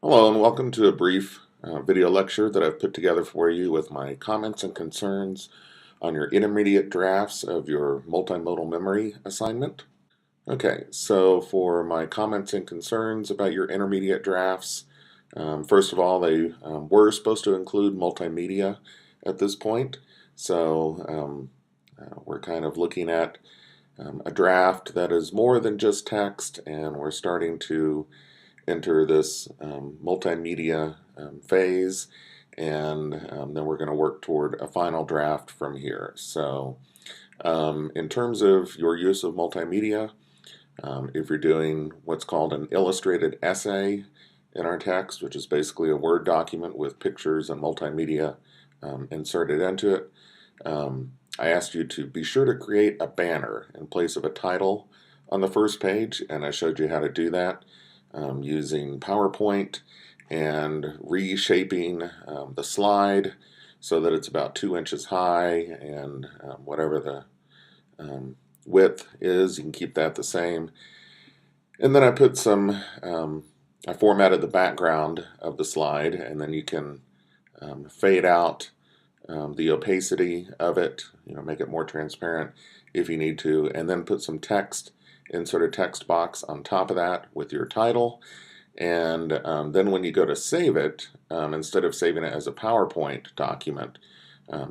Hello and welcome to a brief video lecture that I've put together for you with my comments and concerns on your intermediate drafts of your multimodal memory assignment. Okay, so for my comments and concerns about your intermediate drafts, first of all, they were supposed to include multimedia at this point. So we're kind of looking at a draft that is more than just text, and we're starting to enter this multimedia phase, and then we're going to work toward a final draft from here. So in terms of your use of multimedia, if you're doing what's called an illustrated essay in our text, which is basically a Word document with pictures and multimedia inserted into it, I asked you to be sure to create a banner in place of a title on the first page, and I showed you how to do that using PowerPoint and reshaping the slide so that it's about 2 inches high, and whatever the width is, you can keep that the same. And then I put some, I formatted the background of the slide, and then you can fade out the opacity of it, make it more transparent if you need to, and then put some text, insert a text box on top of that with your title. And then when you go to save it, instead of saving it as a PowerPoint document,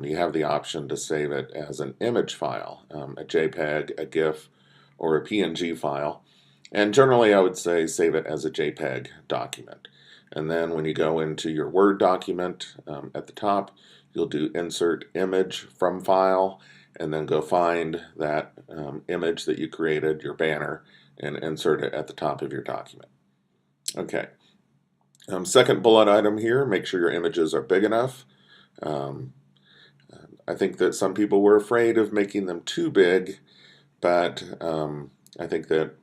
you have the option to save it as an image file, a JPEG, a GIF, or a PNG file. And generally I would say save it as a JPEG document. And then when you go into your Word document at the top, you'll do Insert Image from File, and then go find that image that you created, your banner, and insert it at the top of your document. Okay. Second bullet item here, make sure your images are big enough. I think that some people were afraid of making them too big, but I think that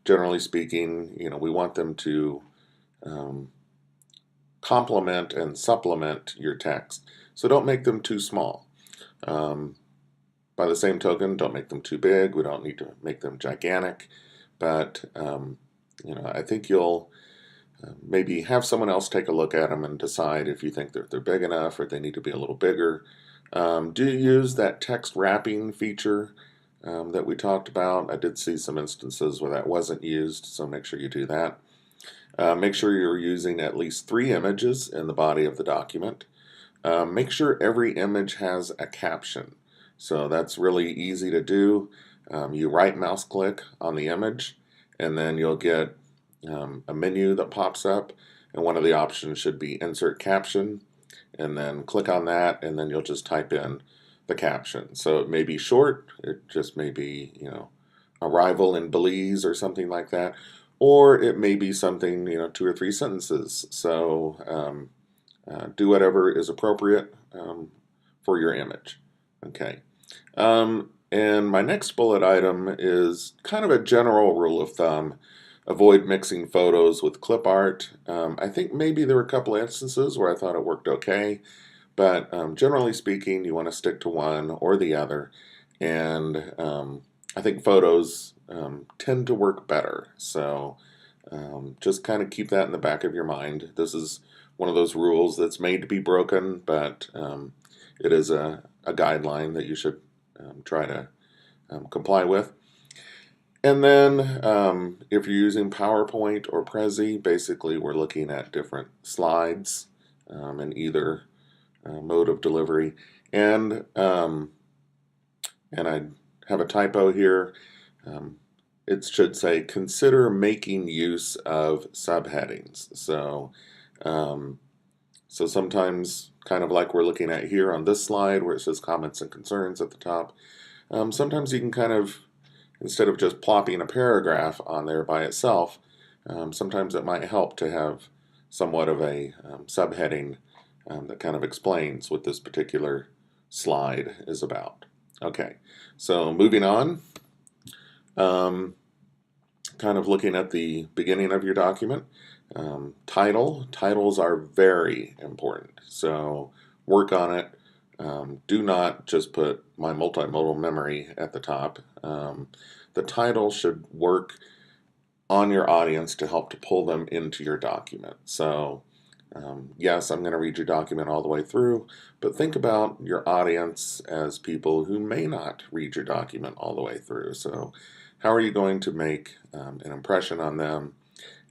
generally speaking, we want them to complement and supplement your text. So don't make them too small. By the same token, don't make them too big. We don't need to make them gigantic, but I think you'll maybe have someone else take a look at them and decide if you think that they're big enough or they need to be a little bigger. Do use that text wrapping feature that we talked about. I did see some instances where that wasn't used, so make sure you do that. Make sure you're using at least 3 images in the body of the document. Make sure every image has a caption. So that's really easy to do. You right mouse click on the image, and then you'll get a menu that pops up, and one of the options should be Insert Caption, and then click on that, and then you'll just type in the caption. So it may be short, it just may be, arrival in Belize or something like that, or it may be something, 2 or 3 sentences. So do whatever is appropriate for your image. Okay. And my next bullet item is kind of a general rule of thumb. Avoid mixing photos with clip art. I think maybe there were a couple instances where I thought it worked okay, but generally speaking, you want to stick to one or the other. And I think photos tend to work better. So just kind of keep that in the back of your mind. This is one of those rules that's made to be broken, but it is a guideline that you should try to comply with. And then if you're using PowerPoint or Prezi, basically we're looking at different slides in either mode of delivery. And I have a typo here. It should say, consider making use of subheadings. So sometimes, kind of like we're looking at here on this slide where it says comments and concerns at the top, sometimes you can kind of, instead of just plopping a paragraph on there by itself, sometimes it might help to have somewhat of a subheading that kind of explains what this particular slide is about. Okay, so moving on, kind of looking at the beginning of your document. Titles are very important, so work on it. Do not just put my multimodal memory at the top. The title should work on your audience to help to pull them into your document. So yes, I'm going to read your document all the way through, but think about your audience as people who may not read your document all the way through. So how are you going to make an impression on them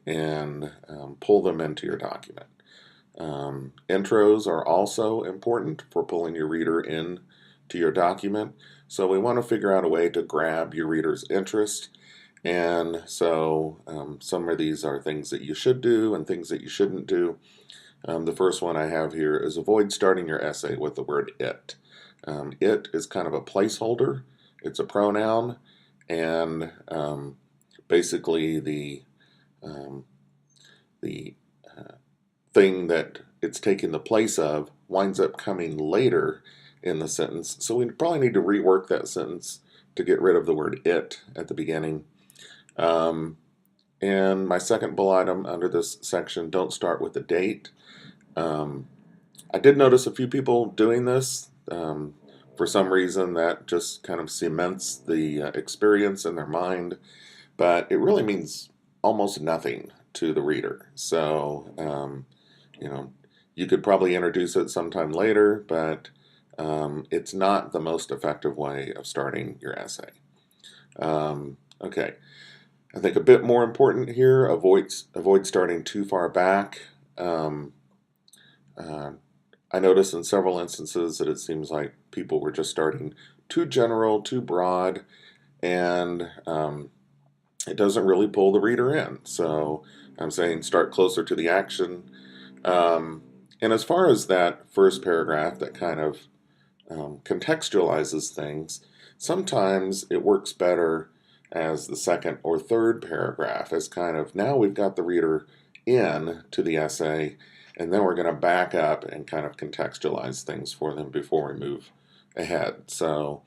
and pull them into your document? Intros are also important for pulling your reader in to your document. So we want to figure out a way to grab your reader's interest. And so some of these are things that you should do and things that you shouldn't do. The first one I have here is avoid starting your essay with the word it. It is kind of a placeholder. It's a pronoun, and basically um, the thing that it's taking the place of winds up coming later in the sentence. So we probably need to rework that sentence to get rid of the word it at the beginning. And my second bullet item under this section, don't start with the date. I did notice a few people doing this. For some reason, that just kind of cements the experience in their mind, but it really means almost nothing to the reader. So, you know, you could probably introduce it sometime later, but it's not the most effective way of starting your essay. Okay, I think a bit more important here, avoid starting too far back. I noticed in several instances that it seems like people were just starting too general, too broad, and it doesn't really pull the reader in. So I'm saying start closer to the action. And as far as that first paragraph that kind of contextualizes things, sometimes it works better as the second or third paragraph, as kind of now we've got the reader in to the essay, and then we're going to back up and kind of contextualize things for them before we move ahead. So,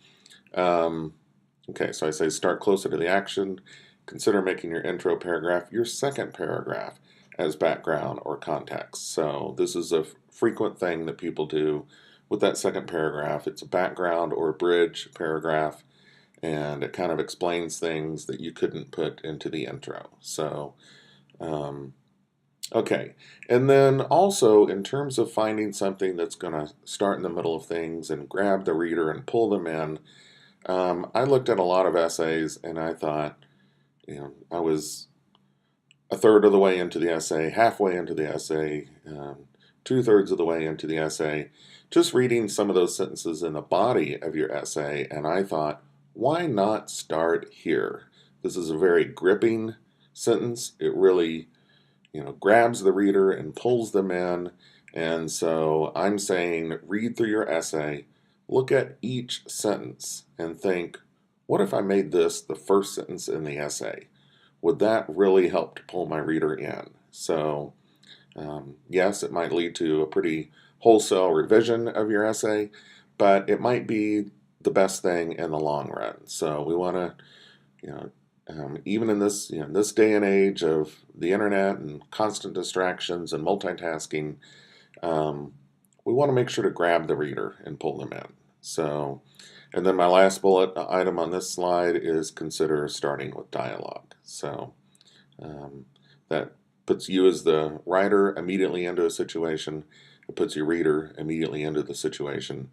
okay, so I say start closer to the action. Consider making your intro paragraph your second paragraph as background or context. So this is a frequent thing that people do with that second paragraph. It's a background or a bridge paragraph, and it kind of explains things that you couldn't put into the intro. So, okay. And then also, in terms of finding something that's going to start in the middle of things and grab the reader and pull them in, I looked at a lot of essays and I thought, I was a third of the way into the essay, halfway into the essay, 2/3 of the way into the essay, just reading some of those sentences in the body of your essay, and I thought, why not start here? This is a very gripping sentence. It really, grabs the reader and pulls them in. And so I'm saying, read through your essay, look at each sentence, and think, what if I made this the first sentence in the essay? Would that really help to pull my reader in? So, yes, it might lead to a pretty wholesale revision of your essay, but it might be the best thing in the long run. So we want to, even in this, this day and age of the internet and constant distractions and multitasking, we want to make sure to grab the reader and pull them in. So, and then my last bullet item on this slide is consider starting with dialogue. So that puts you as the writer immediately into a situation. It puts your reader immediately into the situation,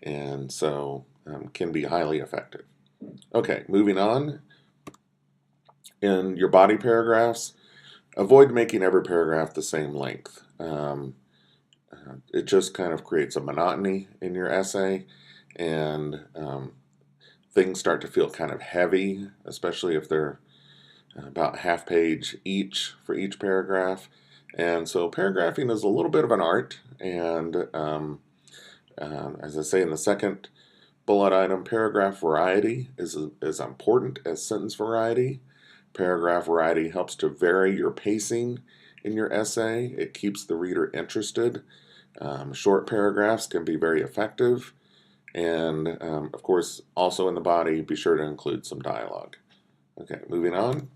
and so can be highly effective. Okay, moving on. In your body paragraphs, avoid making every paragraph the same length. It just kind of creates a monotony in your essay, and things start to feel kind of heavy, especially if they're about half page each for each paragraph. And so paragraphing is a little bit of an art, and as I say in the second bullet item, paragraph variety is as important as sentence variety. Paragraph variety helps to vary your pacing in your essay. It keeps the reader interested. Short paragraphs can be very effective. And of course, also in the body, be sure to include some dialogue. Okay, moving on.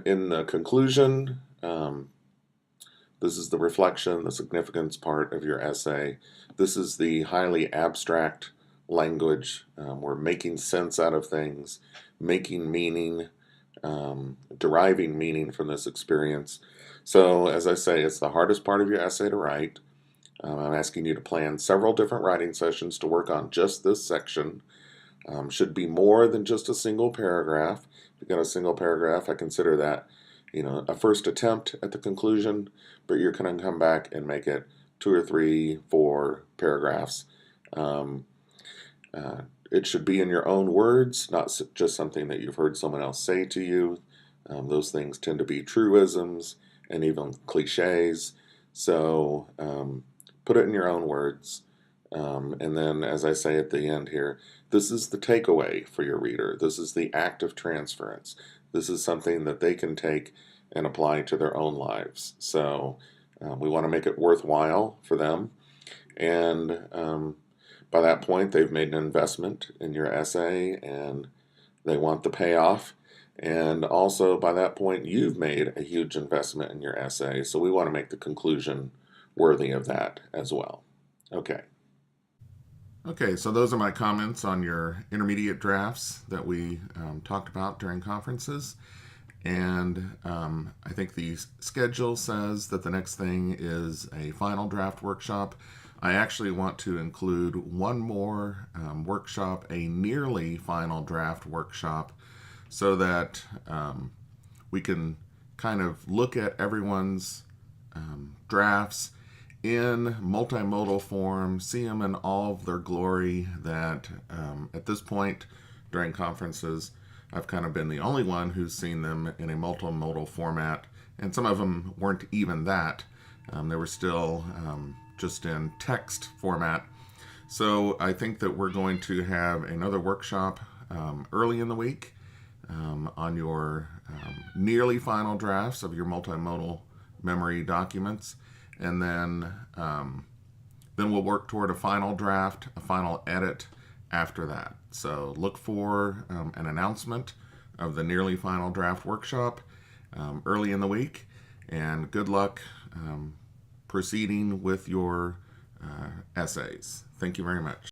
In the conclusion, this is the reflection, the significance part of your essay. This is the highly abstract language. We're making sense out of things, making meaning. deriving meaning from this experience. So, as I say, it's the hardest part of your essay to write. I'm asking you to plan several different writing sessions to work on just this section. Should be more than just a single paragraph. If you've got a single paragraph, I consider that, a first attempt at the conclusion, but you're going to come back and make it 2 or 3, 4 paragraphs. It should be in your own words, not just something that you've heard someone else say to you. Those things tend to be truisms and even cliches. So put it in your own words. And then, as I say at the end here, this is the takeaway for your reader. This is the act of transference. This is something that they can take and apply to their own lives. So we want to make it worthwhile for them. And by that point, they've made an investment in your essay and they want the payoff. And also, by that point, you've made a huge investment in your essay. So we want to make the conclusion worthy of that as well. Okay, so those are my comments on your intermediate drafts that we talked about during conferences. And I think the schedule says that the next thing is a final draft workshop. I actually want to include one more workshop, a nearly final draft workshop, so that we can kind of look at everyone's drafts in multimodal form, see them in all of their glory. That at this point during conferences, I've kind of been the only one who's seen them in a multimodal format, and some of them weren't even that. They were still just in text format. So I think that we're going to have another workshop early in the week on your nearly final drafts of your multimodal memory documents. And then we'll work toward a final draft, a final edit after that. So look for an announcement of the nearly final draft workshop early in the week, and good luck proceeding with your essays. Thank you very much.